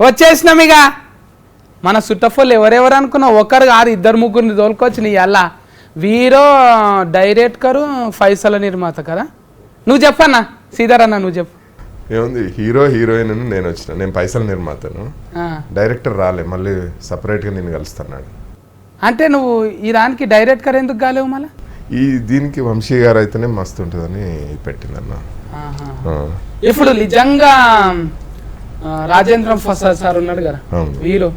వచ్చేసినాం ఇక. మన సుట్టఫోళ్ళు ఎవరెవరు అనుకున్నావు? ఒకరు కాదు, ఇద్దరు ముగ్గురిని తోలుకొచ్చి నీ అలా వీరో డైరెక్టరు ఫైసల నిర్మాత కదా. నువ్వు చెప్పన్నా సీతారన్న, నువ్వు చెప్పు. ఏముంది, హీరో హీరోయిన్ నేను వచ్చిన, నేను పైసల నిర్మాతను, డైరెక్టర్ రాలే, మళ్ళీ సపరేట్గా నేను కలుస్తున్నాడు. అంటే నువ్వు ఈ దానికి డైరెక్టర్ ఎందుకు కాలేవు మళ్ళీ? ఈ దీనికి వంశీ గారు అయితేనే మస్తు ఉంటుందని పెట్టిందన్న. ఇప్పుడు నిజంగా రాజేంద్ర ప్రసాద్ సార్ ఉన్నాడు కదా వీరు,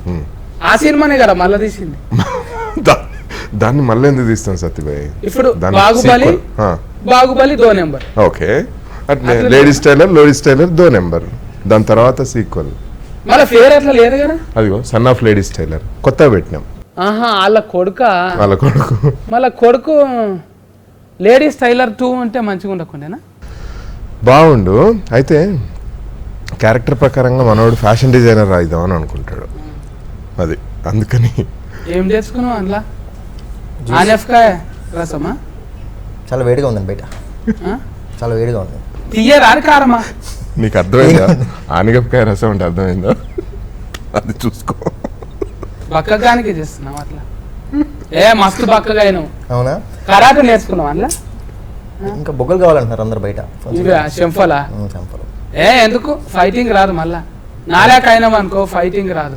ఆ సినిమానే కదా మళ్ళీ తీసింది. దాన్ని మళ్ళీ ఎందుకు తీస్తాం సత్యభాయ్? ఇప్పుడు బాహుబలి 2 నెంబర్, ఓకే, అట్లే లేడీస్ టైలర్ 2 నెంబర్, దాని తర్వాత సీక్వెల్. మళ్ళీ పేరు అట్లా లేదు కదా, అదిగో సన్ ఆఫ్ లేడీస్ టైలర్ కొత్తగా పెట్టినాం. వాళ్ళ కొడుకు మళ్ళా కొడుకు లేడీస్ టైలర్ 2 అంటే మంచిగా ఉండకుండేనా? బాగుండు. అయితే క్యారెక్టర్ ప్రకారంగా మనోడు ఫ్యాషన్ డిజైనర్ రాయిద్దామని అనుకుంటాడు, అది అందుకని. ఏం చేసుకున్నావు అందులో? ఆనెఫ్కాయ రసమా? చాలా వేడిగా ఉందండి బయట, చాలా వేడిగా ఉంది. తీయరా కారమా? నీకు అర్థమైందా ఆనగపకాయ రసం అంటే? అర్థమైందా? అది చూసుకో. బక్కగానికి చేస్తున్నావు అట్లా? మస్తు బక్కగా అయినావు. అవునా? కరాటే నేర్చుకున్నావు అందులో? ఇంకా బొగ్గలు కావాలంటున్నారు అందరు బయట. చెంఫలా? చెంపలు. ఎందుకు ఫైటింగ్ రాదు? మళ్ళా నాలాక అయినావు అనుకో ఫైటింగ్ రాదు.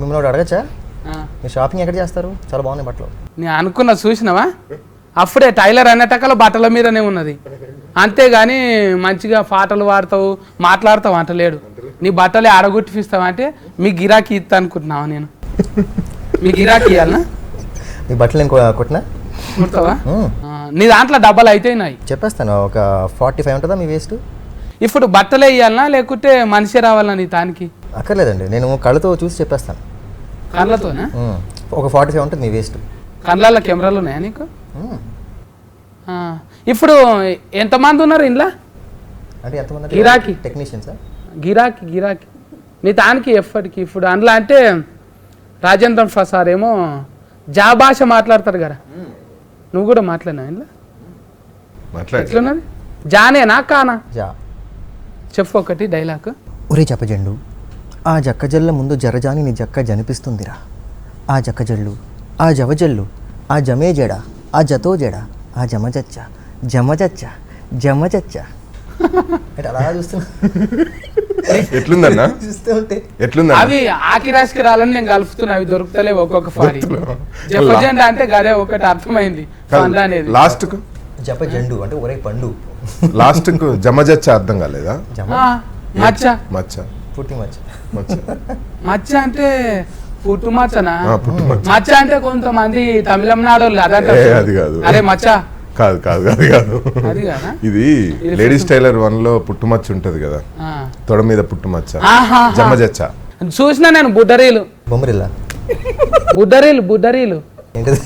మిమ్మల్ని ఒకటి అడగచ్చా? మీరు షాపింగ్ ఎక్కడ చేస్తారు? చాలా బాగున్నాయి బట్టలు. నేను అనుకున్నా, చూసినావా? అప్పుడే టైలర్ అనేటకల బట్టల మీదనే ఉన్నది, అంతేగాని మంచిగా పాటలు పాడతావు మాట్లాడతావు అంటలేడు. నీ బట్టలే ఆడగొట్టిపిస్తావు అంటే మీ గిరాకీ ఇస్తా అనుకుంటున్నావా? నేను మీ గిరాకీ ఇవ్వాలనా? మీ బట్టలు నేను కొట్టినా కుడతావా? నీ దాంట్లో డబ్బాలు అయితే నాయి చెప్పేస్తాను. ఒక 45 ఉంటుందా మీ వేస్ట్? ఇప్పుడు బట్టలే ఇవ్వాలనా లేకుంటే మనిషి రావాలనా నీ దానికి? అక్కర్లేదండి, నేను కళ్ళతో చూసి చెప్పేస్తాను. కళ్ళతోనా? ఒక 45 ఉంటుంది మీ వేస్ట్. కళ్ళల్లో కెమెరాలు ఉన్నాయా నీకు? ఇప్పుడు ఎంతమంది ఉన్నారు ఇంట్లో? అంటే ఎంతమంది గిరాకీ టెక్నీషియన్స్? గిరాకీ నీ దానికి ఎప్పటికి. ఇప్పుడు అందులో అంటే రాజేంద్ర ప్రసాద్ ఏమో జా భాష మాట్లాడతారు కదా, నువ్వు కూడా మాట్లాడినా ఇంట్లో? ఎట్లున్నది? జానేనా కానా? జా. చెప్పు ఒకటి డైలాగ్. ఒరే చెప్పజండు, ఆ జక్కజల్ల ముందు జరజాని నీ జక్క జనిపిస్తుందిరా. ఆ జక్కజల్లు, ఆ జవజల్లు, ఆ జమే జడ, ఆ జతో జడ, ఆ జమజచ్చ జమజచ్చ జమజచ్చ. అలా చూస్తున్నా. ఎట్లుందన్నా? చూస్తూ ఉంటే ఎట్లుందా? అవి ఆకిరాశికి రాలని నేను కలుపుతున్నా, అవి దొరుకుతలేవు ఒక్కొక్క ఫారి. జపజెండా అంటే గదే ఒకటి అర్థమైంది. లాస్ట్ కు జపజండు అంటే ఒరే పండు. లాస్ట్ కు జమజచ్చ అర్థం కాలేదా? మచ్చ మచ్చ పుట్టి మచ్చ. మచ్చ అంటే పుట్టు మచ్చనా? మచ్చ అంటే కొంతమంది తమిళనాడు అది కాదు. అరే మచ్చ కాదు కాదు అది కాదు. ఇది లేడీస్ టైలర్ 1 లో పుట్టుమచ్చ ఉంటది కదా, తొడ మీద పుట్టుమచ్చ, జమజచ్చ. చూసినా నేను బుడ్డరీలు బొమ్మరిల్లా బుడ్డరీలు ఏంటది?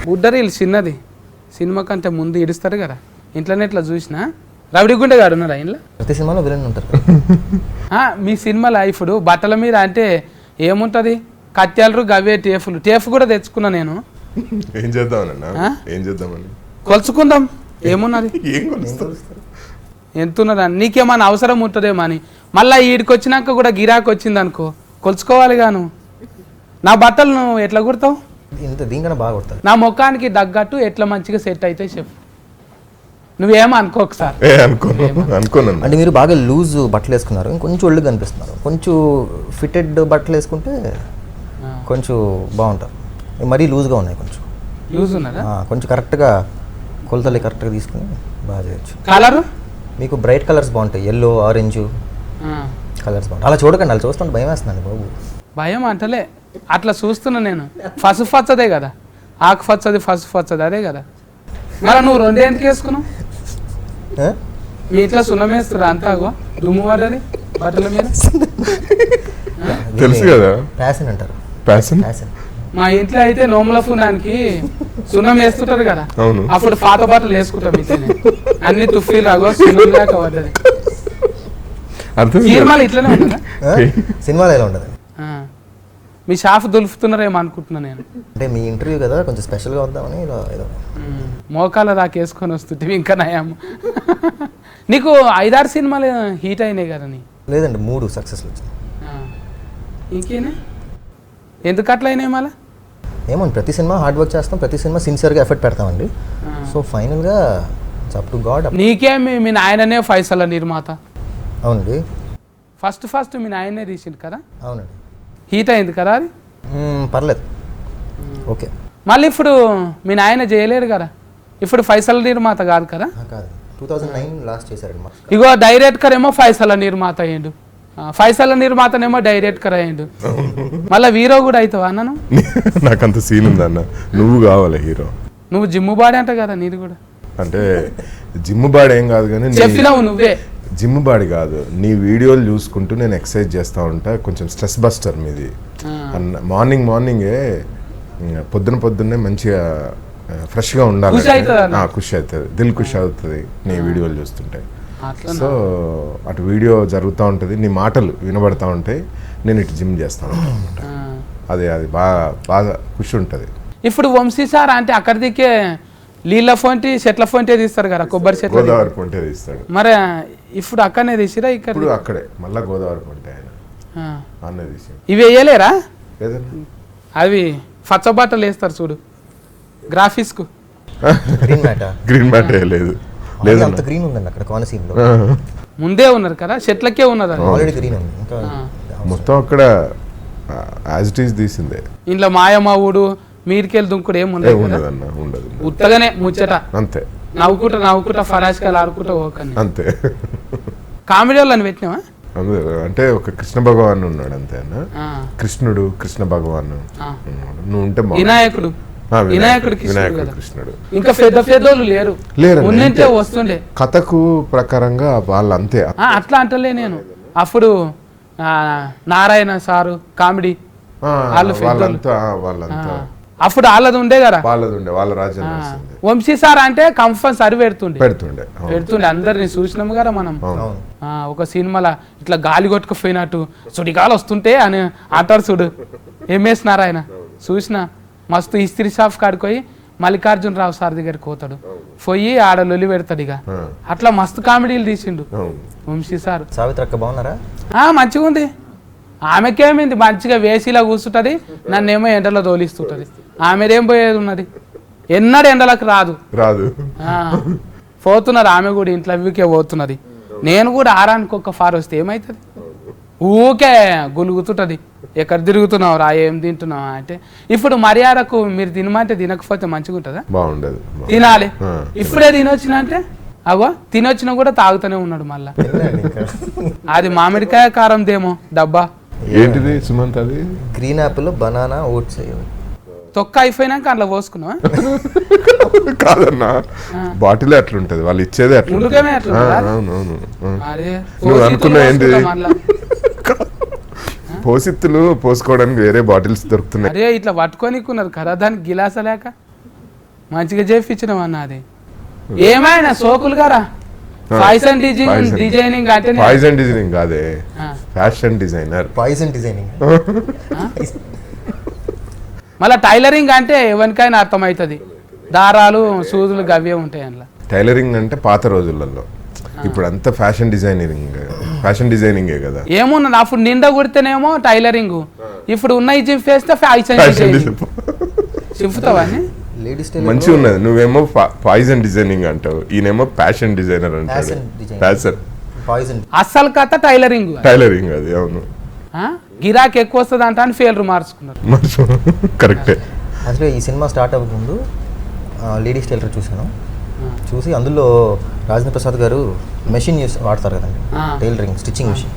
బుడ్డరీలు చిన్నది, సినిమా కంటే ముందు ఇడుస్తారు కదా ఇంట్లోనే. ఇట్లా చూసినా రవిడిగుండె గారు ఉన్నారా ఇంట్లో? ప్రతి సినిమాలో విలన్ ఉంటారు. మీ సినిమాలో ఇప్పుడు బట్టల మీద అంటే ఏముంటది? కత్యాలు గవే టేఫ్ కూడా తెచ్చుకున్నా నేను. ఏం చేద్దామని కొలుచుకుందాం, ఏమున్నది? ఎంతున్నదా? నీకేమన్నా అవసరం ఉంటుందేమో అని. మళ్ళీ ఈడికి వచ్చినాక కూడా గిరాకీ వచ్చింది అనుకో, కొలుచుకోవాలి గాను. నా బట్టలు నువ్వు ఎట్లా కుడతావు? దీనికన్నా బాగా కుడతావు. నా ముఖానికి తగ్గట్టు ఎట్లా మంచిగా సెట్ అయితే చెప్పు. నువ్వేమో అనుకో ఒకసారి. అంటే మీరు బాగా లూజ్ బట్టలు వేసుకున్నారు, ఇంకొంచెం ఒళ్ళు కనిపిస్తున్నారు. కొంచెం ఫిటెడ్ బట్టలు వేసుకుంటే కొంచెం బాగుంటారు. మరీ లూజ్గా ఉన్నాయి, కొంచెం లూజ్ ఉన్నదా? కొంచెం కరెక్ట్గా కొలతలు కరెక్ట్గా తీసుకుని బాగా చేయొచ్చు. కలర్ మీకు బ్రైట్ కలర్స్ బాగుంటాయి, ఎల్లో ఆరెంజ్ కలర్స్ బాగుంటాయి. అలా చూడకండి, అలా చూస్తుంటే భయం వేస్తుందండి బాబు. భయం అంటలే, అట్లా చూస్తున్నా నేను. పసుపచ్చదే కదా, ఆకుపచ్చది పసుపచ్చది అదే కదా. మరి నువ్వు 2 ఎందుకు వేసుకున్నావు? మీ ఇంట్లో సున్నమేస్తురా అంతా దుమ్ము పడ్డది బట్టల మీద? తెలుసు కదా, ప్యాషన్ అంటారు. మా ఇంట్లో అయితే నోముల పునానికి సున్నం వేస్తుంటారు కదా, అప్పుడు పాత బట్టలు వేసుకుంటాం. ఇంట్లోనే అన్ని తుఫీలు రాగో సున్నం దాకా పడ్డది. సినిమాలు ఇట్లనే ఉన్నదా? సినిమాలో ఎలా ఉండదు. మీ షాఫ్ దులుపుతున్నారేమో అనుకుంటున్నా నేను. అంటే మీ ఇంటర్వ్యూ కదా, కొంచెం స్పెషల్గా వద్దామని. మోకాల దాకా వేసుకొని వస్తుంటే ఇంకా నయాము. నీకు 5-6 సినిమాలు హీట్ అయినాయి కదా నీ లేదండి 3 సక్సెస్లు వచ్చినాయి. ఇంకేనా ఎందుకు అట్లా అయినాయి మళ్ళీ? ఏమో ప్రతి సినిమా హార్డ్ వర్క్ చేస్తాం, ప్రతి సినిమా సిన్సియర్గా ఎఫర్ట్ పెడతామండి. సో ఫైనల్గా అప్ టు గాడ్. నీకేమి మీ నాయననే ఫైసల నిర్మాత? అవునండి. ఫస్ట్ మీ నాయనే తీసిండు కదా? అవునండి. హీట్ అయింది కదా అది? పర్లేదు, ఓకే. మళ్ళీ ఇప్పుడు మీ నాయన చేయలేరు కదా, ఇప్పుడు ఫైసల నిర్మాత కాదు కదా? కాదు, 2009 లాస్ట్ చేశారండి. ఇగో డైరెక్టర్ ఏమో ఫైసల నిర్మాత అయ్యిండు, ఫైసల నిర్మాతనేమో డైరెక్టర్ అయ్యిండు, మళ్ళీ హీరో కూడా అవుతావా అన్నను? నాకంత సీన్ ఉంది అన్న, నువ్వు కావాలి హీరో. నువ్వు జిమ్ము బాడీ అంట కదా నీది కూడా? అంటే జిమ్ బాడీ ఏం కాదు కానీ చెప్పినావు నువ్వే. జిమ్ బాడీ కాదు, నీ వీడియోలు చూసుకుంటూ నేను ఎక్సర్సైజ్ చేస్తూ ఉంటా, కొంచెం స్ట్రెస్ బస్టర్ మీది. మార్నింగే పొద్దున్నే మంచిగా ఫ్రెష్గా ఉండాలి, ఖుషి అవుతుంది, దిల్ ఖుషి అవుతుంది నీ వీడియోలు చూస్తుంటే. సో అటు వీడియో జరుగుతూ ఉంటుంది, నీ మాటలు వినబడతా ఉంటాయి, నేను ఇటు జిమ్ చేస్తా ఉంటాను అనమాట. అది బాగా ఖుషి ఉంటుంది. ఇప్పుడు వంశీ సార్ అంటే అక్కడ దిక్కే నీళ్ళ ఫోంటి చెట్ల ఫోంటే తీస్తారు కదా, కొబ్బరి చెట్ల గోదావరి పొంటే తీస్తాడు. మరి ఇప్పుడు అక్కడనే తీసిరా? ఇక్కడ అక్కడే మళ్ళీ గోదావరి పొంటే ఆయన అన్నీ తీసి. ఇవి వేయలేరా? లేదండి, అవి పచ్చ బట్టలు వేస్తారు చూడు గ్రాఫిక్స్ కు, గ్రీన్ మ్యాట్ లేదు అంత గ్రీన్ ఉందండి అక్కడ కోనసీమలో. ముందే ఉన్నారు కదా, చెట్లకే ఉన్నది ఆల్రెడీ గ్రీన్ ఉంది. ఇంకా మొత్తం అక్కడ యాజ్ ఇట్ ఈస్ తీసిందే. ఇంట్లో మాయమావుడు మీరికెళ్ళి దుంకుడు ఏం ఉండదు, ఉత్తగానే ముచ్చట, అంతే. నవ్వుకుంటా ఫరాష్కాలు ఆడుకుంటా ఓకని అంతే. కామెడీ వాళ్ళని పెట్టినావా? అంటే ఒక కృష్ణ భగవాన్ ఉన్నాడు అంతే అన్న, కృష్ణుడు కృష్ణ భగవాన్ నువ్వు ఉంటే వినాయకుడు కృష్ణుడు. ఇంకా పెద్దోళ్ళు లేరు, ఉన్నంటే వస్తుండే కథకు ప్రకారంగా వాళ్ళు అంతే. అట్లా అంటలే నేను, అప్పుడు నారాయణ సారు కామెడీ వాళ్ళంతా అప్పుడు వాళ్ళది ఉండే కదా, వాళ్ళ రాజ్యం. వంశీ సార్ అంటే కంపల్సరీ పెడుతుండే అందరిని చూసినాము కదా మనం. ఒక సినిమాలో ఇట్లా గాలి కొట్టుకుపోయినట్టు సుడిగాలు వస్తుంటే అని అంటారు చూడు ఎంఎస్ నారాయణ, చూసిన మస్తు ఇస్త్రీ షాప్ కాడికి పోయి మల్లికార్జున రావు సార్ దగ్గరికి పోతాడు, పోయి ఆడ లొల్లి పెడతాడు. ఇక అట్లా మస్తు కామెడీలు తీసిండు వంశీ సార్. సావిత్రక్క బాగున్నారా? మంచిగా ఉంది, ఆమెకేమైంది మంచిగా వేసిలా కూర్చుంటది, నన్నేమో ఎండలో తోలిస్తుంటది. ఆమెదేం పోయేది ఉన్నది, ఎన్నడూ ఎండలకు రాదు. పోతున్నారు ఆమె కూడా ఇంట్లో ఊకే పోతున్నది. నేను కూడా ఆరానికి ఒక ఫార్ వస్తే ఏమవుతుంది, ఊకే గులుగుతుంటది, ఎక్కడ తిరుగుతున్నావు రా, ఏం తింటున్నావా అంటే. ఇప్పుడు మర్యాదకు మీరు తినమంటే తినకపోతే మంచిగా ఉంటుందా? బాగుండదు, తినాలి. ఇప్పుడే తినొచ్చిన అంటే అగో తినొచ్చినా కూడా తాగుతూనే ఉన్నాడు మళ్ళా. అది మామిడికాయ కారం దేమో డబ్బా. ఏంటిది సుమంత్? అది గ్రీన్ యాపిల్ బనానా ఓట్స్ తొక్క అయిపోయినాక అందులో పోసుకున్నావా? కాదన్నా, బాటిల్ అట్లుంటది, వాళ్ళు ఇచ్చేది అట్లా. నువ్వు అనుకున్నా ఏంటి, పోసిత్తులు పోసుకోవడానికి వేరే బాటిల్స్ దొరుకుతున్నాయి. అరే ఇట్లా పట్టుకోనికున్నారు కదా, దానికి గిలాస లేక మంచిగా చేపించినాం అన్న. అది ఏమైనా సోకులు గారా, ఫ్యాషన్ డిజైనింగ్ అంటే పాయిజన్ డిజైనింగ్ కాదే, ఫ్యాషన్ డిజైనర్. Poison designing. మళ్ళీ టైలరింగ్ అంటే ఎవరికైనా అర్థమవుతుంది, దారాలు సూదులు గవ్వే ఉంటాయి అందులో. టైలరింగ్ అంటే పాత రోజులలో, ఇప్పుడు అంతా ఫ్యాషన్ డిజైనింగే కదా. ఏమున్నది అప్పుడు నిండా కుడితేనేమో టైలరింగ్, ఇప్పుడు ఉన్న చింపేస్తే ఫ్యాషన్ డిజైనింగ్. చింపుతావా? మంచిగా ఉన్నది. నువ్వేమో పాయిజన్ డిజైనింగ్ అంటావు, ఈయనేమో ఫ్యాషన్ డిజైనర్ అంటాడు. ఫ్యాషన్ అస్సలు కథ టైలరింగ్. అది అవును, గిరాకీ ఎక్కువ వస్తుంది అంట అని ఫెయిల్ మార్చుకున్నారు. కరెక్టే. అసలు ఈ సినిమా స్టార్ట్ అవ్వకముందు లేడీస్ టైలర్ చూసాను, చూసి అందులో రాజేంద్ర ప్రసాద్ గారు మెషిన్ వాడతారు కదండి, టైలరింగ్ స్టిచ్చింగ్ మెషిన్.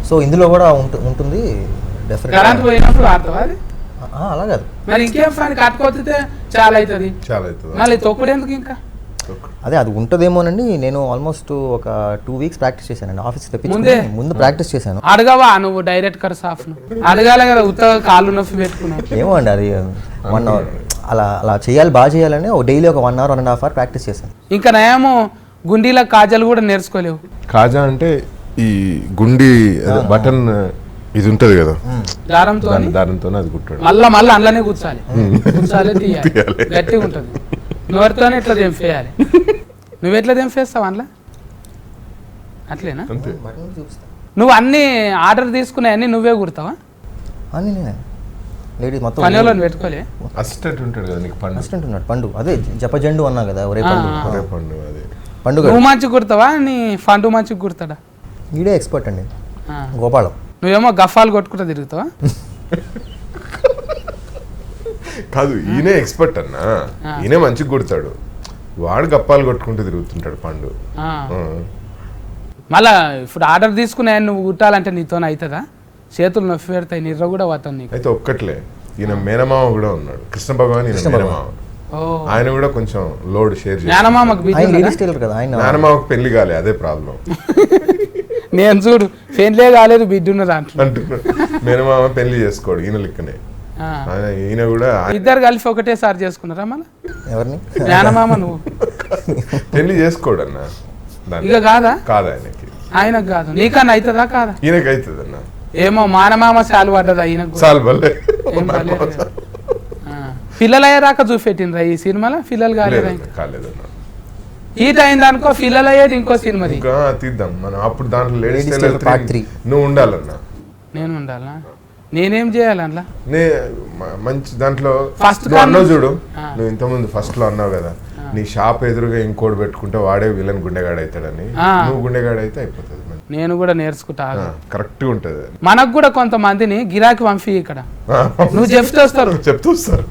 సో ఇందులో కూడా ఉంటుంది డెఫినెట్గా. అలా కాదు మరి ఇంకేం పని కట్టుకోతే చాలా అవుతుంది, మళ్ళీ తొక్కుడు ఎందుకు ఇంకా. అదే అది ఉంటుందేమోనండి. నేను ఆల్మోస్ట్ ఒక 2 weeks ప్రాక్టీస్ చేశానండి, ఆఫీస్కి తెప్పించుకుని ముందు ప్రాక్టీస్ చేశాను. అడగవా నువ్వు డైరెక్టర్ సాఫ్ అడగాలి కదా, ఉత్తగా కాళ్ళు నొప్పి పెట్టుకున్నావు. ఏమో అండి, అది 1 hour అలా చేయాలి, బాగా చేయాలని డైలీ ఒక 1 hour 1.5 hour ప్రాక్టీస్ చేశాను. ఇంకా నయమో గుండీల కాజాలు కూడా నేర్చుకోలేవు. కాజా అంటే ఈ గుండి బటన్ ఇది ఉంటది కదా, దారంతో అది కుట్టాడు, మళ్ళీ అందులోనే కూర్చోాలి, తీయాలి, గట్టిగా ఉంటుంది. నోరితోనే ఇట్లా తెంపేయాలి. నువ్వెట్లా తెంపేస్తావు అందులో? అట్లేనా? అంతే. బట్టలు చూపిస్తా నువ్వు అన్ని ఆర్డర్ తీసుకున్నాయన్నీ నువ్వే కుడతావా? అని నేనే లేడీస్ మొత్తం పని వాళ్ళని పెట్టుకోలే? అసిస్టెంట్ ఉంటాడు కదా నీకు, పండు. అసిస్టెంట్ ఉన్నాడు పండు, అదే జపజెండు అన్నా కదా, ఒరే పండు ఒరే పండు అది. పండుగ నువ్వు మంచిగా కుడతావా నీ ఫండు మంచిగా కుడతాడా? ఈడే ఎక్స్పర్ట్ అండి ఆ. గోపాలం. నువ్వేమో గఫాలు కొట్టుకుంటూ తిరుగుతావా? కాదు, ఈయనే ఎక్స్పర్ట్ అన్న, ఈయనే మంచిగా కొడతాడు, వాడు గప్పాలు కొట్టుకుంటూ తిరుగుతుంటాడు పండు. ఆ. ఆ. మళ్ళా ఇప్పుడు ఆర్డర్ తీసుకున్నాయని నువ్వు కుట్టాలంటే నీతో అవుతుందా? చేతులు నొప్పి పెడతాయి, నిర్ర కూడా వస్తాను నీకు. అయితే ఒక్కట్లే, ఈయన మేనమామ కూడా ఉన్నాడు, కృష్ణ భగవాన్ ఈయన మేనమామ. ఓ ఆయన కూడా కొంచెం లోడ్ షేర్ చేసి, జ్ఞానమామకు బిజీ ఆయన ఉన్నదా? లేడీస్ టైలర్ కదా ఆయన. మేనమామకు పెళ్లి కాలే, అదే ప్రాబ్లం నేను చూడు పెళ్ళే కాలేదు బిడ్డ ఉన్నది అంటున్నా. అంటున్నాడు. మేనమామ పెళ్లి చేసుకోడు ఈయన లెక్కనే. ఆ. ఈయన కూడా ఇద్దరు కలిసి ఒకటేసారి చేసుకున్నారా మన ఎవరిని జ్ఞానమామ నువ్వు? పెళ్లి చేసుకోడు అన్న, ఇక కాదా? కాదు ఆయనకి, ఆయనకు కాదు, నీకన్నా అవుతుందా కాదా? ఈయనకి అవుతుంది అన్న. ఏమో మానమామ చాలు పడ్డదా ఈయనకు కూడా? చాలు బల్లే. ఏం పర్లేదు కదా. ఆ. పిల్లలు అయ్యేదాకా చూపెట్టినరా ఈ సినిమాలో? పిల్లలు కాలేదా ఇంకా? కాలేదన్న. హీట్ అయింది అనుకో, పిల్లలు అయ్యేది ఇంకో సినిమా. ఇంకా తీద్దాం మనం, అప్పుడు దాంట్లో ladies Ladies tailor Tailor Part 3. నువ్వు ఉండాలన్నా. నేను ఉండాలా? నేనేం చేయాలి అందులో? మంచి దాంట్లో First నువ్వు అన్నావు చూడు, ఆ. నువ్వు ఇంతకుముందు ఫస్ట్ లో అన్నావు కదా, నీ షాప్ ఎదురుగా ఇంకోటి పెట్టుకుంటే వాడే విలన్ గుండెగాడు అవుతాడని. ఆ. నువ్వు గుండెగాడు అయితే అయిపోతుంది, నేను కూడా నేర్చుకుంటా. కరెక్ట్ గా ఉంటది. మనకు కూడా కొంతమందిని గిరాకీ పంపి ఇక్కడ నువ్వు చెప్తే వస్తారు. చెప్తూ వస్తారు.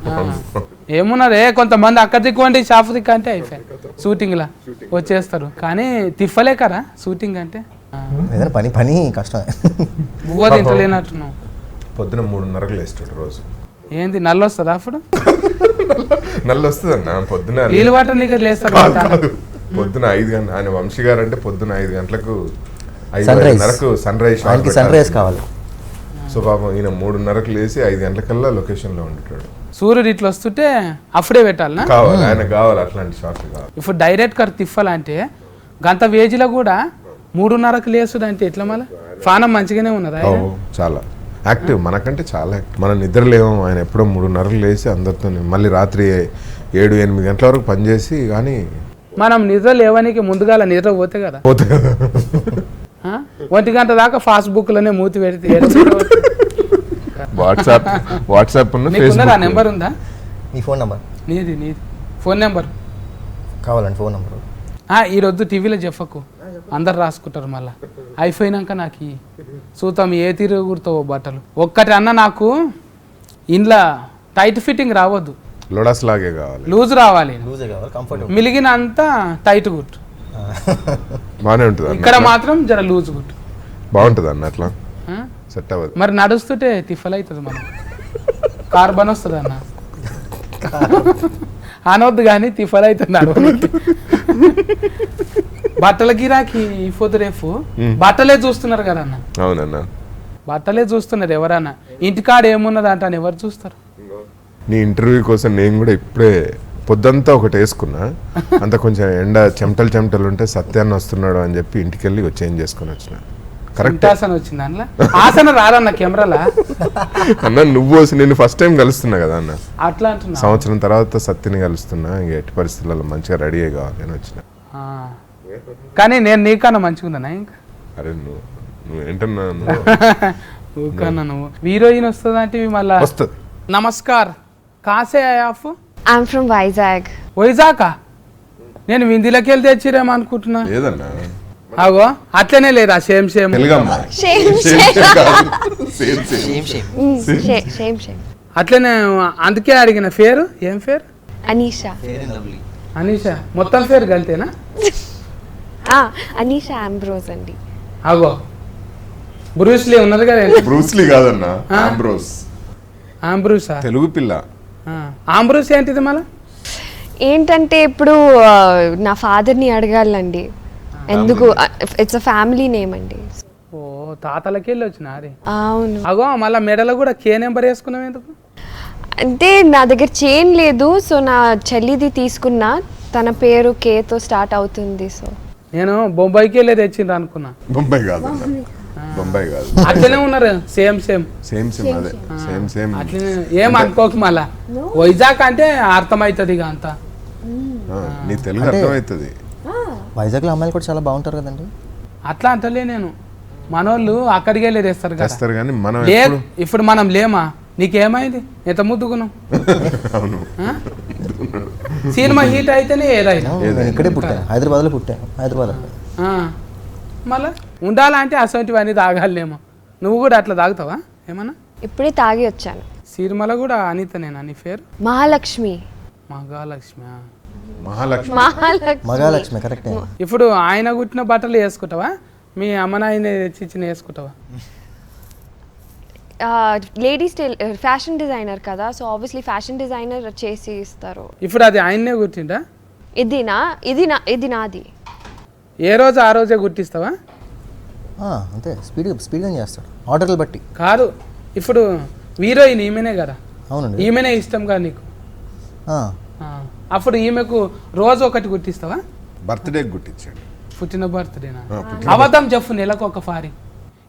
ఏమున్నదే కొంతమంది అక్కడ దిక్కోండి షాప్ దిక్కు అంటే అయిపోయి షూటింగ్ లా వచ్చేస్తారు. కానీ తిప్పలే కదా షూటింగ్ అంటే. ఏదైనా పని పని కష్టమే. బువ్వ తింటలేనట్టున్నావు. పొద్దున 3:30కు లేస్తాడు రోజు. ఏంది నల్ల వస్తుందా అప్పుడు? నల్ల వస్తుంది అన్న పొద్దున. నీళ్ళు వాటర్ నీకు లేస్తారు. కాదు, పొద్దున 5 గంటలు. ఆయన వంశీ గారు అంటే పొద్దున 5 గంటలకు Sunrise. 5:30కు సన్ రైజ్ ఆయనకి సన్ రైజ్ కావాలి. సో పాపం ఈయన 3:30కు లేచి 5 గంటలకల్లా లొకేషన్ లో ఉంటాడు. సూర్యుడు ఇట్లా వస్తుంటే అప్పుడే పెట్టాలనా? కావాలి, ఆయన కావాలి, అట్లాంటి షాట్లు కావాలి. ఇప్పుడు డైరెక్ట్ కర్ తిప్పాలంటే గంత వేజిలో కూడా 3:30కు లేసుడు అంటే ఎట్లా? మళ్ళీ పానం మంచిగానే ఉన్నదా? ఓ, చాలా యాక్టివ్, మనకంటే చాలా యాక్టివ్. మనం నిద్ర లేవు, ఆయన ఎప్పుడో 3:30కు లేచి అందరితో మళ్ళీ రాత్రి 7-8 గంటల వరకు పనిచేసి, కానీ మనం నిద్ర లేవనికి ముందుగా నిద్ర పోతే కదా. పోతే కదా. 1 గంట దాకా ఫాస్బుక్ లోనే మూతి పెడితే వాట్సాప్ ఉన్న నీకున్నదా? ఫేస్బుక్ నెంబర్ ఉందా? మీ ఫోన్ నెంబర్ నీది ఫోన్ నెంబర్ కావాలండి, ఫోన్ నెంబర్. ఈ రోజు టీవీలో చెప్పకు, అందరు రాసుకుంటారు. మళ్ళా అయిపోయినాక నాకు చూద్దాం ఏ తీరు కుడతావో బట్టలు. ఒక్కటి అన్న, నాకు ఇంట్లో టైట్ ఫిట్టింగ్ రావద్దు, లోడాస్ లాగే కావాలి, లూజ్ రావాలి. లూజే కావాలి, కంఫర్టబుల్. మిలిగిన అంతా టైట్ గుట్టు, బాగానే ఉంటుంది అన్న. ఇక్కడ మాత్రం జర లూజ్ గుట్టు. బాగుంటుంది అన్న, అట్లా ఆ? సెట్ అవ్వదు. మరి నడుస్తుంటే తిఫల్ అవుతుంది, మనం కార్బన్ వస్తుంది అన్న. అనవద్దు కానీ తిఫల్ అవుతుంది అడవనికి. బట్టల గిరాకీ ఇప్పుడు రేపు బట్టలే చూస్తున్నారు కదా అన్న. అవునన్నా, బట్టలే చూస్తున్నారు ఎవరన్నా. ఇంటికాడ ఏమున్నది అంటాను ఎవరు చూస్తారు? నీ ఇంటర్వ్యూ కోసం నేను కూడా ఇప్పుడే పొద్దంతా ఒకటి వేసుకున్నా, అంత కొంచెం ఎండ చెమటలు ఉంటే సత్యాన్ని వస్తున్నాడు అని చెప్పి ఇంటికి వెళ్ళి చేంజ్ చేసుకొని వచ్చిన. కరెక్ట్ ఆసన వచ్చింది అందులో. ఆసన రాదన్న కెమెరాలా. అన్న నువ్వు నేను ఫస్ట్ టైం కలుస్తున్నా కదా అన్న, అట్లా అంటున్నా. సంవత్సరం తర్వాత సత్యని కలుస్తున్నా, ఇంక ఎట్టి పరిస్థితులలో మంచిగా రెడీ అయ్యి కావాలి అని వచ్చిన. ఆ. కానీ నేను నీకన్నా మంచిగా ఉందన్నా ఇంకా. అరే నువ్వు ఏంటన్నా, ఊకన్నా నువ్వు హీరోయిన్ వస్తుంది అంటే మళ్ళా వస్తుంది. నమస్కార్, కాసే ఆఫ్ I'm from Vizag. వైజాకా? నేను విందిలోకి వెళ్ళి తెచ్చిరేమో అనుకుంటున్నా. లేదన్నా, అగో అట్లనే లేదా? సేమ్ సేమ్ తెలుగమ్మా. Shame, Same. shame. Shame. అట్లనే. అందుకే అడిగిన పేరు ఏం పేరు? Anisha. అనీషా. మొత్తం పేరు కలితేనా? Anisha Ambrose అండి. అగో బ్రూస్లీ ఉన్నది కదా. బ్రూస్లీ కాదన్నా, ఆంబ్రోస్. ఆంబ్రూసా? తెలుగు పిల్ల. ఆంబ్రూస్ ఏంటిది మళ్ళా? ఏంటంటే ఇప్పుడు నా ఫాదర్ని అడగాలండి, ఎందుకు ఇట్స్ అ ఫ్యామిలీ నేమ్ అండి. ఓ తాతలకి వెళ్ళి వచ్చిన అరే. అవును. అగో మళ్ళా మెడలో కూడా కే నెంబర్ వేసుకున్నావు ఎందుకు? అంటే నా దగ్గర చైన్ లేదు, సో నా చెల్లిది తీసుకున్నా, తన పేరు కేతో స్టార్ట్ అవుతుంది. సో నేను బొంబాయికి వెళ్ళి తెచ్చిండ్రు అనుకున్నా. బొంబాయి కాదన్నా, బొంబాయి కాదు. అట్లనే ఉన్నారు సేమ్ సేమ్ అదే సేమ్. అట్లనే ఏం అనుకోకు మళ్ళా. వైజాగ్ అంటే అర్థమవుతుంది ఇక అంతా. నీ తెలుగు అర్థమవుతుంది. వైజాగ్లో అమ్మాయిలు కూడా చాలా బాగుంటారు కదండి. అట్లా అంటలే నేను, మనోళ్ళు అక్కడికి వెళ్ళి తెస్తారు కదా. చేస్తారు కానీ మనం లే ఎప్పుడు ఇప్పుడు మనం లేమా, నీకేమైంది ఎంత ముద్దుకున్నాం? అవును సినిమా హీట్ అయితేనే ఏదైనా. నేను ఇక్కడే పుట్టాను, హైదరాబాద్లో పుట్టాను, హైదరాబాద్. మళ్ళా ఉండాలంటే అసోంటివన్నీ తాగాలేమో. నువ్వు కూడా అట్లా తాగుతావా ఏమన్నా? ఇప్పుడే తాగి వచ్చాను. సిరిమల కూడా అనితనేనా నీ పేరు? మహాలక్ష్మి. మహాలక్ష్మి. మహాలక్ష్మి మగాలక్ష్మి కరెక్టే. ఇప్పుడు ఆయన కుట్టిన బట్టలు వేసుకుంటావా, మీ అమ్మ నాయన తెచ్చిచ్చిన వేసుకుంటావా? లేడీస్ ఫ్యాషన్ డిజైనర్ కదా, సో ఆబ్వియస్లీ ఫ్యాషన్ డిజైనర్ చేసి ఇస్తారు. ఇప్పుడు అది ఆయన్నే కుట్టిండా? ఇది నాది. ఏ రోజు ఆ రోజే కుట్టిస్తావా? అంతే, స్పీడ్గా చేస్తాడు ఆర్డర్లు బట్టి. కాదు, ఇప్పుడు హీరోయిన్ ఈమెనే కదా, అవునండి. ఈమెనే ఇష్టం కదా నీకు. అప్పుడు ఈమెకు రోజు ఒకటి కుట్టిస్తావా? బర్త్డే గుట్టించాడు. పుట్టిన బర్త్డేనా? అబద్ధం చెప్పు, నెలకు ఒక సారి.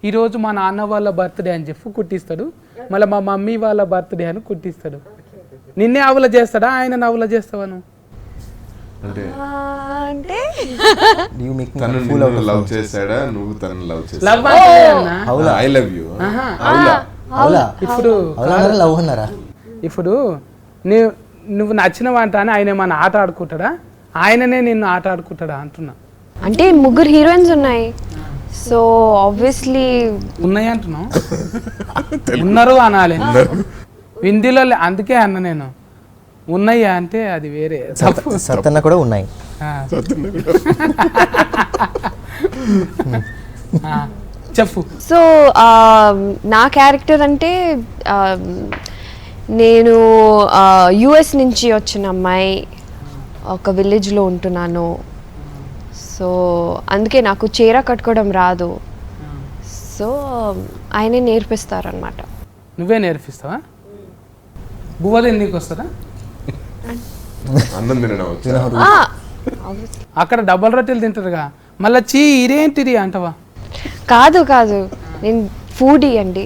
ఈరోజు మా నాన్న వాళ్ళ బర్త్డే అని చెప్పు కుట్టిస్తాడు, మళ్ళీ మా మమ్మీ వాళ్ళ బర్త్డే అని కుట్టిస్తాడు. నిన్నే అవుల చేస్తాడా, ఆయన నవ్వుల చేస్తావా నువ్వు? అంటే అంటే తను లవ్ చేశాడా, నువ్వు తను లవ్ చేశాడా? లవ్ అంటే అన్నా? I love you. ఇప్పుడు లవ్ అన్నారా? ఇప్పుడు నువ్వు నచ్చినవంట అని ఆయన ఏమన్నా ఆట ఆడుకుంటాడా, ఆయననే నిన్ను ఆట ఆడుకుంటాడా అంటున్నా. అంటే ముగ్గురు హీరోయిన్స్ ఉన్నాయి, సో ఆబ్వియస్లీ ఉన్నాయి అంటున్నావు. ఉన్నారు అనాలి హిందీలో, అందుకే అన్న నేను ఉన్నాయి అంటే అది వేరే. సత్తన్న కూడా ఉన్నాయి. చెప్పు. సో నా క్యారెక్టర్ అంటే నేను యుఎస్ నుంచి వచ్చిన అమ్మాయి, ఒక విలేజ్లో ఉంటున్నాను. సో అందుకే నాకు చీర కట్టుకోవడం రాదు, సో ఆయనే నేర్పిస్తారనమాట. నువ్వే నేర్పిస్తావా? బువ్వది నీకు వస్తుందా? అన్నం తినడం అక్కడ డబల్ రొట్టెలు తింటారుగా, మళ్ళీ ఇదేంటిది అంటవా? కాదు నేను ఫుడీ అండి,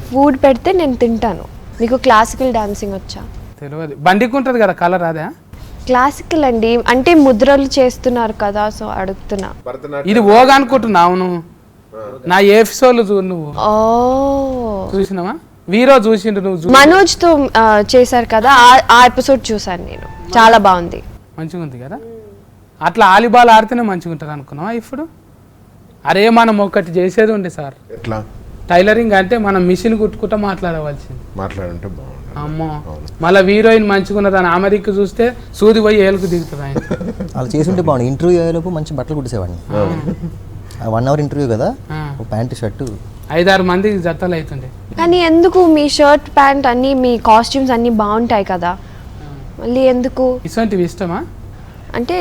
ఫుడ్ పెడితే నేను తింటాను. మీకు క్లాసికల్ డాన్సింగ్ వచ్చా? తెలియదు. బండికి ఉంటుంది కదా కలర్, అదే క్లాసికల్ అండి, అంటే ముద్రలు చేస్తున్నారు కదా, సో అడుగుతున్నా. ఇది ఓగా అనుకుంటున్నా. అవును, నా ఎపిసోడ్లు చూడు, నువ్వు చూసినావా? వీరో చూసిండు, నువ్వు మనోజ్ తో చేశారు కదా, ఆ ఎపిసోడ్ చూసాను నేను, చాలా బాగుంది, మంచిగా ఉంది కదా. అట్లా ఆలిబాల్ ఆడితేనే మంచిగా ఉంటుంది అనుకున్నావా? ఇప్పుడు అరే మనం ఒకటి చేసేది ఉండే సార్, ఎట్లా టైలరింగ్ అంటే మనం మిషన్ కుట్టుకుంటా మాట్లాడవలసింది. మాట్లాడుంటే బాగుంది. అమ్మో, మళ్ళీ హీరోయిన్ మంచిగా ఉన్నది అని అమెరికా చూస్తే సూది పోయి ఏలుకు దిగుతుంది ఆయన. అలా చేస్తుంటే బాగుంది. ఇంటర్వ్యూ అయ్యేలోపు మంచి బట్టలు కుట్టేసేవాడిని. 1 hour ఇంటర్వ్యూ కదా, ప్యాంటు షర్టు 5-6 మంది జతలు అవుతుండే. కానీ ఎందుకు మీ షర్ట్ ప్యాంట్ అన్ని, మీ కాస్ట్యూమ్స్ అన్ని బాగుంటాయి కదా, మళ్ళీ ఎందుకు ఇటువంటివి ఇష్టమా? అంటే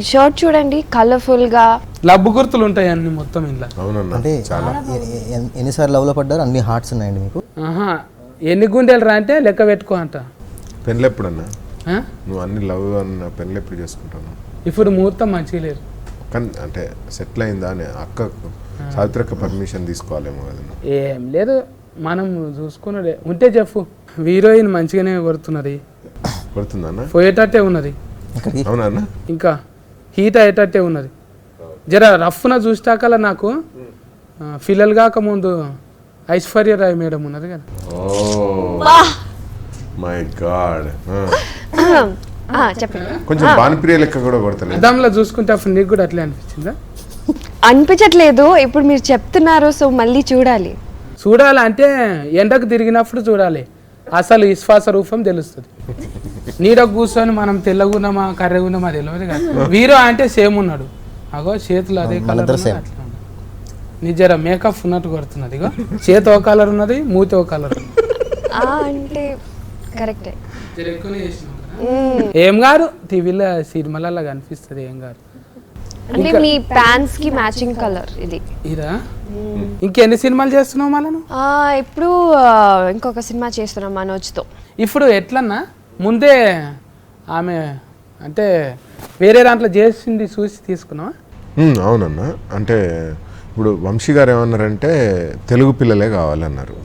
షర్ట్ చూడండి కలర్ఫుల్ గా, లబ్బు గుర్తులు ఉంటాయి అన్ని మొత్తం ఇంట్లో. అవునన్నా, అంటే ఎన్నిసార్లు లవ్లో పడ్డారు? అన్ని హార్ట్స్ ఉన్నాయండి మీకు? ఎన్ని గుండెలు రా అంటే లెక్క పెట్టుకో అంట. పెళ్ళి ఎప్పుడన్నా? నువ్వు అన్ని లవ్ అన్న పెళ్ళి ఎప్పుడు చేసుకుంటాను? ఇప్పుడు ముహూర్తం మంచిగా లేదు కానీ, అంటే సెటిల్ అయిందా అని అక్కకు సావిత్రక్క పర్మిషన్ తీసుకోవాలేమో కదా. ఏం లేదు, మనం చూసుకున్నదే ఉంటే చెప్పు. హీరోయిన్ మంచిగానే కొడుతున్నది, కొడుతుందన్న, పోయేటట్టే ఉన్నది. అవునా? ఇంకా హీట్ అయ్యేటట్టే ఉన్నది. జర రఫ్న చూస్తాకలా నాకు పిల్లలు కాక ముందు ఐశ్వర్య రాయ్ మేడం ఉన్నది కదా. మై గాడ్, చెప్పండి. కొంచెం బాణప్రియ లెక్క కూడా కొడతలేదు. అద్దంలో చూసుకుంటే అప్పుడు నీకు కూడా అట్లే అనిపించిందా? అనిపించట్లేదు, ఇప్పుడు మీరు చెప్తున్నారు, సో మళ్ళీ చూడాలంటే ఎండకు తిరిగినప్పుడు చూడాలి, అసలు విశ్వాస రూపం తెలుస్తుంది. నీడకు కూర్చొని మనం తెల్లగున్నామా కర్రగున్నామా తెలియదు కదా. వీరో అంటే సేమ్ ఉన్నాడు, అగో చేతులు అదే కలర్, నీ జర మేకప్ ఉన్నట్టు కొడుతున్నది. ఇగో చేతి ఒక కలర్ ఉన్నది, మూతి ఒక కలర్ అంటే కరెక్టే. ఏం గారు టీవీలో సినిమాలలో కనిపిస్తుంది, ఏం గారు అంటే మీ ప్యాంట్స్ కి మ్యాచింగ్ కలర్ ఇది. ఇదా? ఇంకెన్ని సినిమాలు చేస్తున్నావు మళ్ళీ? ఇప్పుడు ఇంకొక సినిమా చేస్తున్నాం మనోజ్తో. ఇప్పుడు ఎట్లన్నా ముందే ఆమె అంటే వేరే దాంట్లో చేసింది చూసి తీసుకున్నావా? అవునన్నా, అంటే ఇప్పుడు వంశీ గారు ఏమన్నారంటే తెలుగు పిల్లలే కావాలన్నారు.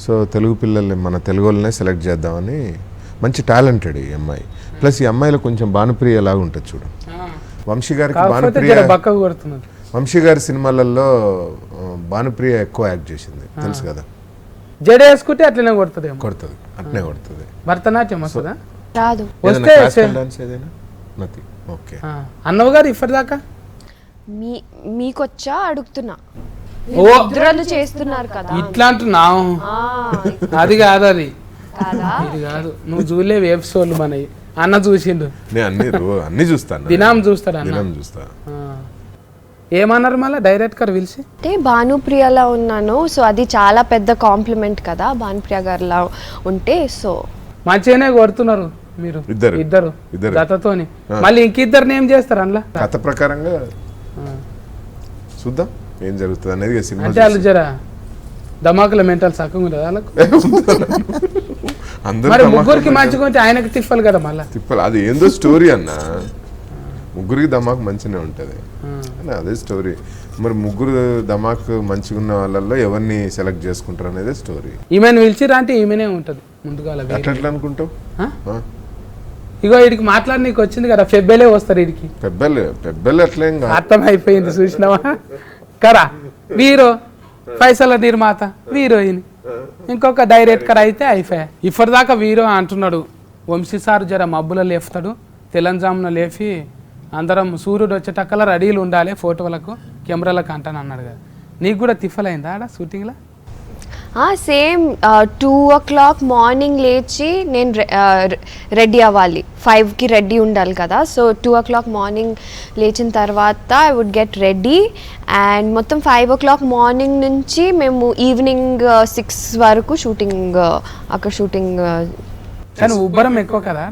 సో తెలుగు పిల్లల్ని, మన తెలుగు వాళ్ళనే సెలెక్ట్ చేద్దామని. మంచి టాలెంటెడ్ ఈ అమ్మాయి, ప్లస్ ఈ అమ్మాయిలో కొంచెం భానుప్రియ లాగా ఉంటుంది చూడు. వంశీ గారికి భానుప్రియ వంశీ గారి సినిమాలలో భానుప్రియ ఎక్కువ యాక్ట్ చేసింది తెలుసు కదా. జడ వేసుకుంటే అట్లనే కొడుతుందేమో. కొడుతుంది, అట్నే కొడుతుంది. భరతనాట్యం వస్తుందా? రాదు. వస్తే ఏదైనా నథింగ్. ఓకే. అన్నవు గారు ఇప్పటిదాకా మీకొచ్చా అడుగుతున్నా. ఓ ఇద్దరు చేస్తున్నారు కదా. ఇట్లా అంటున్నావు. ఆ, అది కాదు, అది కాదా? ఇది కాదు. నువ్వు చూడలేవు ఎపిసోడ్లు మనవి. అన్న చూసిండు. నేను అన్ని చూస్తాను. దినం చూస్తాడు అన్న. దినం చూస్తా. ఏమన్నారు మళ్ళీ డైరెక్టర్ పిలిచి? అంటే భానుప్రియలా ఉన్నాను, సో అది చాలా పెద్ద కాంప్లిమెంట్ కదా భానుప్రియ గారిలా ఉంటే. సో మంచిగానే కొడుతున్నారు మీరు ఇద్దరు గతతోని. మళ్ళీ ఇంకిద్దరిని ఏం చేస్తారు అందులో? కథ ప్రకారంగా చూద్దాం ఏం జరుగుతుంది అనేది సినిమా. అంటే వాళ్ళు జరా ధమాకుల మెంటల్ సక్కగా ఉండదు వాళ్ళకు. మరి ముగ్గురికి మంచిగా ఉంటే ఆయనకి తిప్పాలి కదా మళ్ళీ. తిప్పాలి, అది ఏందో స్టోరీ అన్న. ముగ్గురికి ధమాక్ మంచిగానే ఉంటుంది, అదే స్టోరీ. మరి ముగ్గురు ధమాక్ మంచిగా ఉన్న వాళ్ళల్లో ఎవరిని సెలెక్ట్ చేసుకుంటారు అనేది స్టోరీ. ఈమెను పిలిచిరా అంటే ఈమెనే ఉంటుంది ముందుగా. అట్లా అనుకుంటావు? ఇగో వీడికి మాట్లాడి నీకు వచ్చింది కదా, ఫెబ్బెలే వస్తారు వీడికి. పెబ్బెలు అట్లేం కాదు. అర్థమైపోయింది చూసినావా కరా. హీరో, పైసల నిర్మాత, హీరోయిన్, ఇంకొక డైరెక్టర్ అయితే అయిపోయా. ఇప్పటిదాకా హీరో అంటున్నాడు. వంశీ సార్ జర మబ్బులో లేపుతాడు, తెలంగాణ లేపి అందరం సూర్యుడు వచ్చేటక్కల రెడీలు ఉండాలి ఫోటోలకు కెమెరాలకు అంటాను అన్నాడు కదా. నీకు కూడా తిఫలైందా ఆడ షూటింగ్లో? సేమ్ 2 o'clock మార్నింగ్ లేచి నేను రెడీ అవ్వాలి. 5కి రెడీ ఉండాలి కదా. సో 2 o'clock మార్నింగ్ లేచిన తర్వాత I would get ready and మొత్తం 5 o'clock మార్నింగ్ నుంచి మేము ఈవినింగ్ 6 వరకు షూటింగ్, అక్కడ షూటింగ్. కానీ ఉబ్బరం ఎక్కువ కదా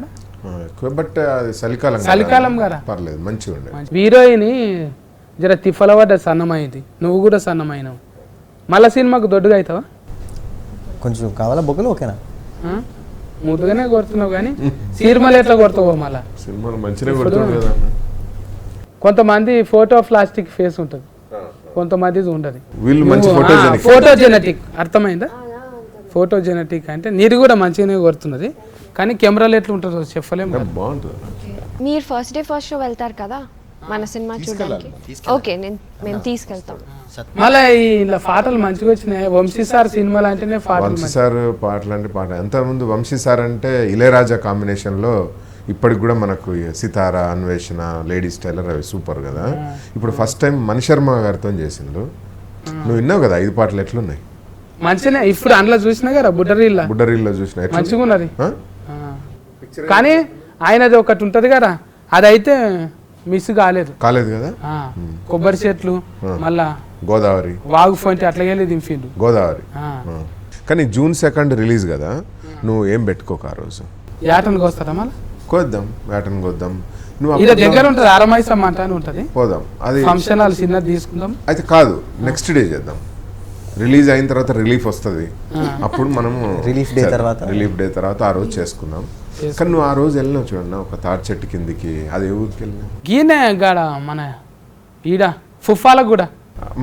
ఎక్కువ, బట్ అది చలికాలం కదా, పర్లేదు మంచిగా ఉండే. హీరోయిన్ జర తిఫలపడ్డ సన్నమైంది, నువ్వు కూడా సన్నమైనవు. మళ్ళా సినిమాకు దొడ్డుగా అవుతావా? కొంచెం కావాలా బొక్కలు? ఓకేనా? ముద్దుగానే కొడుతున్నావు కానీ సినిమాలు ఎట్లా కొడతావో మళ్ళా. సినిమాలు మంచిగా కొడుతుంది కదా. కొంతమంది ఫోటో ప్లాస్టిక్ ఫేస్ ఉంటుంది, కొంతమంది ఉండదు. వీళ్ళు మంచి ఫోటోజెనెటిక్. అర్థమైందా? ఫోటోజెనెటిక్ అంటే నీది కూడా మంచిగానే కొడుతున్నది, కానీ కెమెరాలు ఎట్లా ఉంటుందో చెప్పలేము. బాగుంటుంది. మీరు ఫస్ట్ డే ఫస్ట్ షో వెళ్తారు కదా మన సినిమా చూడడానికి. ఓకే, మేము తీసుకెళ్తాం. మళ్ళీ ఇలా పాటలు మంచిగా వచ్చినాయి. వంశీ సార్ సినిమాలు అంటేనే వంశీ సార్ పాటలు అంటే పాట. ఎంతమంది వంశీ సార్ అంటే ఇళయరాజా కాంబినేషన్లో ఇప్పటికి కూడా మనకు సితారా, అన్వేషణ, లేడీస్ టైలర్ అవి సూపర్ కదా. ఇప్పుడు ఫస్ట్ టైం మణిశర్మ గారితో చేసిండు. నువ్వు విన్నావు కదా 5 పాటలు ఎట్లున్నాయి? మంచిగా. ఇప్పుడు అందులో చూసినా కదా బుడ్డరీల్లో చూసినా మంచిగా ఉన్నది. కానీ ఆయనది ఒకటి ఉంటది కదా, అదైతే మిస్ కాలేదు కదా. కొబ్బరి చెట్లు, మళ్ళా గోదావరి, వాగు ఫంటి అట్లా వెళ్ళి దింపిండు గోదావరి. కానీ June 2 రిలీజ్ కదా, నువ్వు ఏం పెట్టుకోక ఆ రోజు. యాటన్కి వస్తారా మళ్ళీ? కోద్దాం, యాటన్కి వద్దాం. నువ్వు ఇది దగ్గర ఉంటుంది, అరమైసమ్మ అంట ఉంటుంది, పోదాం. అది ఫంక్షన్ హాల్ చిన్నది తీసుకుందాం. అయితే కాదు, నెక్స్ట్ డే చేద్దాం. రిలీజ్ అయిన తర్వాత రిలీఫ్ వస్తుంది, అప్పుడు మనము రిలీఫ్ డే తర్వాత ఆ రోజు చేసుకుందాం. కానీ నువ్వు ఆ రోజు వెళ్ళినావు చూడన్నా ఒక తాటి చెట్టు కిందికి, అది ఏ ఊరికి వెళ్ళినావు? గీనే గాడ మన ఈడ ఫుఫాలకు కూడా.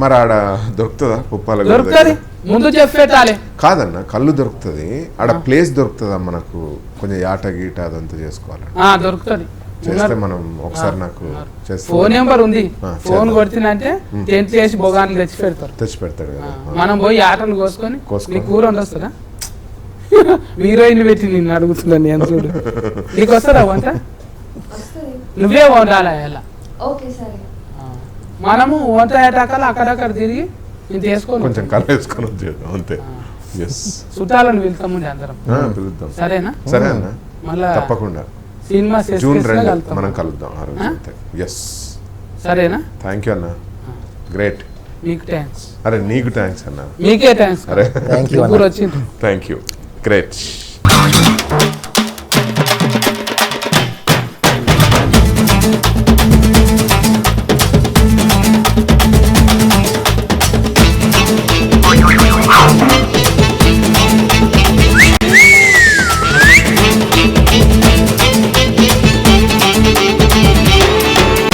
మరి ఆడ దొరుకుతుందా? పుప్పాల దొరుకుతుంది, ముందు చెప్పేటాలే. కాదన్న, కళ్ళు దొరుకుతుంది ఆడ, ప్లేస్ దొరుకుతుందా మనకు? కొంచెం యాట గీట అదంతా చేసుకోవాలి. దొరుకుతుంది చేస్తే మనం ఒకసారి నాకు ఫోన్ నెంబర్ ఉంది, ఫోన్ కొడుతుందంటే టెంట్ చేసి బొగాన్లు తెచ్చి పెడతాడు కదా. మనం పోయి ఆటను కోసుకొని నీ కూర ఉండొస్తుందా? హీరోయిన్ పెట్టి నిన్ను అడుగుతున్నాను నేను, చూడు నీకు వస్తుందా వంట? నువ్వే వండాలా ఎలా? మనము వంట అయ్యేటాకాల అక్కడక్కడ తిరిగి నేను తీసుకొని కొంచెం కళ వేసుకొని వచ్చేద్దాం అంతే. చుట్టాలను వెళ్తాము అందరం, పిలుద్దాం. సరేనా? సరే అన్న, మళ్ళా తప్పకుండా సినిమా June 2 మనం కలుద్దాం ఆ రోజు అంతే. సరేనా? థ్యాంక్ యూ అన్న, గ్రేట్. మీకు థ్యాంక్స్. అరే నీకు థ్యాంక్స్ అన్న. మీకే థ్యాంక్స్. అరే thank you. Thank you, great.